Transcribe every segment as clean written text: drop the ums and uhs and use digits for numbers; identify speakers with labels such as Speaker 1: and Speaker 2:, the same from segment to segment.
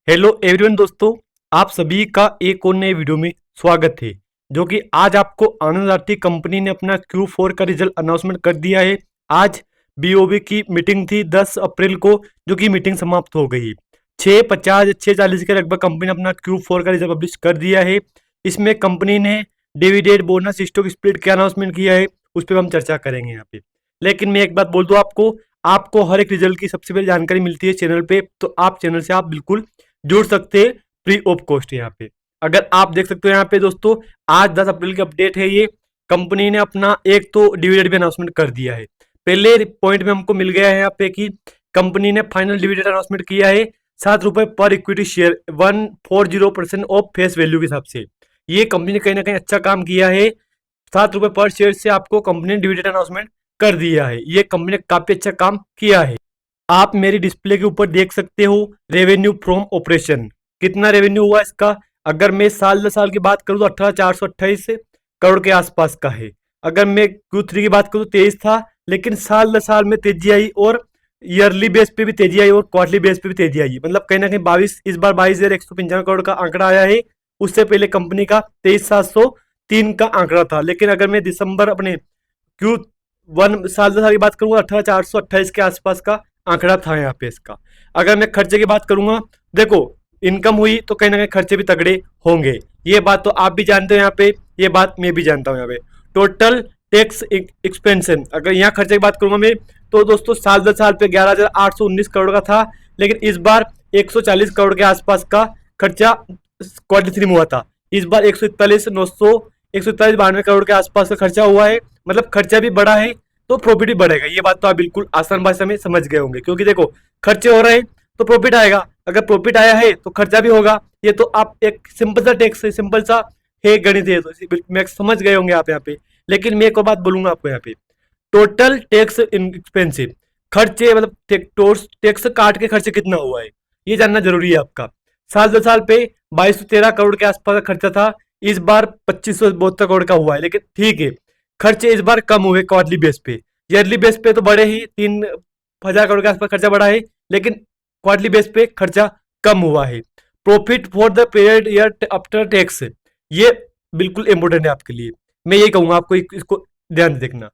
Speaker 1: Hello everyone दोस्तों, आप सभी का एक और नए वीडियो में स्वागत है। जो कि आज आपको आनंद आरती कंपनी ने अपना Q4 का रिजल्ट अनाउंसमेंट कर दिया है। आज बीओबी की मीटिंग थी 10 अप्रैल को, जो कि मीटिंग समाप्त हो गई। 6:50 6:40 के लगभग कंपनी ने अपना Q4 का रिजल्ट पब्लिश कर दिया है। इसमें कंपनी ने डिविडेंड बोनस स्टॉक स्प्लिट का अनाउंसमेंट किया है, उस पर हम चर्चा करेंगे यहाँ पे। लेकिन मैं एक बात बोल दूं आपको, आपको हर एक रिजल्ट की सबसे पहले जानकारी मिलती है चैनल पे, तो आप चैनल से आप बिल्कुल जुड़ सकते हैं फ्री ऑफ कॉस्ट। यहाँ पे अगर आप देख सकते हो यहाँ पे दोस्तों, आज 10 अप्रैल की अपडेट है ये। कंपनी ने अपना एक तो डिविडेंड भी अनाउंसमेंट कर दिया है। पहले पॉइंट में हमको मिल गया है यहाँ पे कि कंपनी ने फाइनल डिविडेंड अनाउंसमेंट किया है ₹7 पर equity share 140% of face value के हिसाब से। ये कंपनी ने कहीं ना कहीं अच्छा काम किया है। ₹7 पर शेयर से आपको कंपनी ने डिविडेंड अनाउंसमेंट कर दिया है। ये कंपनी ने काफी अच्छा काम किया है। आप मेरी डिस्प्ले के ऊपर देख सकते हो रेवेन्यू फ्रॉम ऑपरेशन, कितना रेवेन्यू हुआ इसका। अगर मैं साल दर साल की बात करूं तो 18,428 करोड़ के आसपास का है। अगर मैं Q3 की बात करूं तो 23 था, लेकिन साल दर साल में तेजी आई और ईयरली बेस पे भी तेजी आई और क्वार्टरली बेस पे भी तेजी आई। मतलब कहीं ना कहीं 22 इस बार 22,195 करोड़ का आंकड़ा आया है। उससे पहले कंपनी का 23,703 का आंकड़ा था। लेकिन अगर मैं दिसंबर अपने Q1 साल दर साल की बात करूंगा 18,428 के आसपास का आंकड़ा था यहाँ पे इसका। अगर मैं खर्चे की बात करूंगा, देखो इनकम हुई तो कहीं ना कहीं खर्चे भी तगड़े होंगे। ये बात तो आप भी जानते हो यहाँ पे, ये बात मैं भी जानता हूँ यहाँ पे। टोटल टैक्स एक्सपेंशन, अगर यहाँ खर्चे की बात करूंगा मैं, तो दोस्तों साल दर साल पे 11,819 करोड़ का था। लेकिन इस बार 140 करोड़ के आसपास का खर्चा Q3 में हुआ था। इस बार 141,92 करोड़ के आसपास का खर्चा हुआ है। मतलब खर्चा भी बढ़ा है तो प्रॉफिट भी बढ़ेगा। ये बात तो आप बिल्कुल आसान भाषा में समझ गए होंगे, क्योंकि देखो खर्चे हो रहे हैं तो प्रॉफिट आएगा, अगर प्रॉफिट आया है तो खर्चा भी होगा। ये तो आप एक सिंपल सा टैक्स है, सिंपल सा है, गणित है, तो मैं समझ गए होंगे आप यहाँ पे। लेकिन मैं एक और बात बोलूंगा आपको यहाँ पे, टोटल टैक्स एक्सपेंसिव खर्चे, मतलब टैक्स काट के खर्चे कितना हुआ है ये जानना जरूरी है आपका। साल दर साल पे 2213 करोड़ के आसपास का खर्चा था। इस बार 2572 करोड़ का हुआ है। लेकिन ठीक है, खर्चे इस बार कम हुए क्वार्टरली बेस पे। ईयरली बेस पे तो बड़े ही 3,000 करोड़ के आसपास खर्चा बढ़ा है, लेकिन क्वार्टरली बेस पे खर्चा कम हुआ है। Profit for the period year after tax, ये बिल्कुल इंपोर्टेंट है आपके लिए। मैं यही कहूंगा आपको, इसको ध्यान से देखना।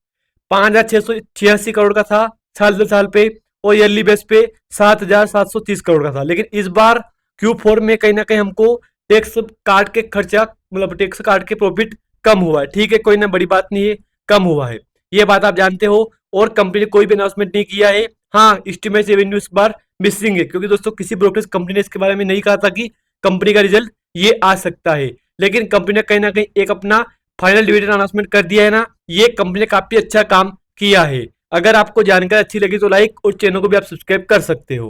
Speaker 1: 5,686 करोड़ का था साल दर साल पे, और ईयरली बेस पे 7,730 करोड़ का था। लेकिन इस बार Q4 में कहीं ना कहीं हमको टैक्स काट के खर्चा, मतलब टैक्स काट के प्रॉफिट कम हुआ है। ठीक है, कोई ना बड़ी बात नहीं है, कम हुआ है, ये बात आप जानते हो। और कंपनी ने कोई भी अनाउंसमेंट नहीं किया है। हाँ, एस्टिमेट रेवेन्यू इस बार मिसिंग है, क्योंकि दोस्तों किसी ब्रोकरेज कंपनी ने इसके बारे में नहीं कहा था कि कंपनी का रिजल्ट ये आ सकता है। लेकिन कंपनी ने कहीं ना कहीं एक अपना फाइनल डिविडेंड अनाउंसमेंट कर दिया है ना, ये कंपनी ने काफी अच्छा काम किया है। अगर आपको जानकारी अच्छी लगी तो लाइक और चैनल को भी आप सब्सक्राइब कर सकते हो।